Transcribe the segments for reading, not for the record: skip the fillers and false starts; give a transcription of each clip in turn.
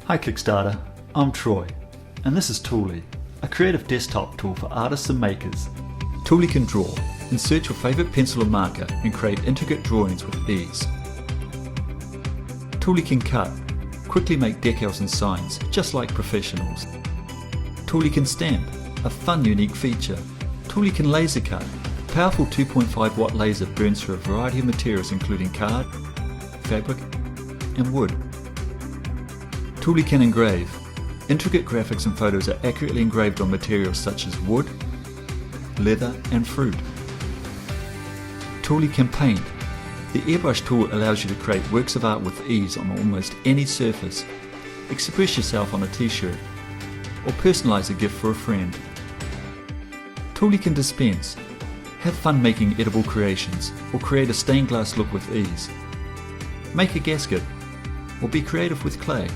Hi Kickstarter, I'm Troy, and this is Tooly, a creative desktop tool for artists and makers. Tooly can draw, insert your favourite pencil or marker and create intricate drawings with ease. Tooly can cut, quickly make decals and signs, just like professionals. Tooly can stamp, a fun unique feature. Tooly can laser cut, a powerful 2.5 watt laser burns through a variety of materials including card, fabric and wood. Tooly can engrave. Intricate graphics and photos are accurately engraved on materials such as wood, leather and fruit. Tooly can paint. The Airbrush tool allows you to create works of art with ease on almost any surface. Express yourself on a t-shirt or personalize a gift for a friend. Tooly can dispense. Have fun making edible creations or create a stained glass look with ease. Make a gasket or be creative with clay.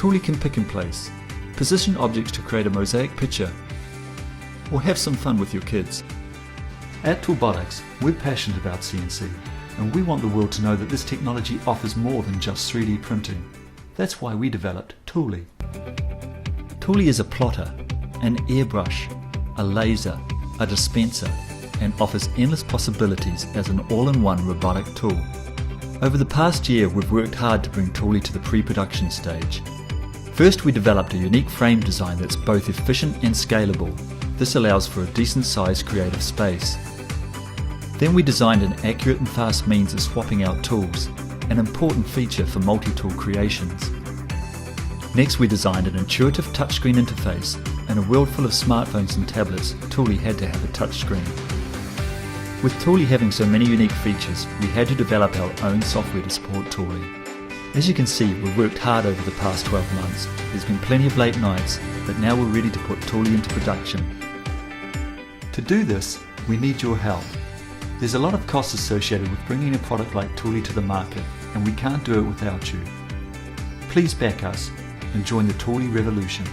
Tooly can pick and place, position objects to create a mosaic picture, or have some fun with your kids. At Toolbotics, we're passionate about CNC, and we want the world to know that this technology offers more than just 3D printing. That's why we developed Tooly. Tooly is a plotter, an airbrush, a laser, a dispenser, and offers endless possibilities as an all-in-one robotic tool. Over the past year, we've worked hard to bring Tooly to the pre-production stage. First, we developed a unique frame design that's both efficient and scalable. This allows for a decent sized creative space. Then we designed an accurate and fast means of swapping out tools, an important feature for multi-tool creations. Next, we designed an intuitive touchscreen interface. In a world full of smartphones and tablets, Tooly had to have a touchscreen. With Tooly having so many unique features, we had to develop our own software to support Tooly. As you can see, we've worked hard over the past 12 months. There's been plenty of late nights, but now we're ready to put Tooly into production. To do this, we need your help. There's a lot of costs associated with bringing a product like Tooly to the market, and we can't do it without you. Please back us and join the Tooly revolution.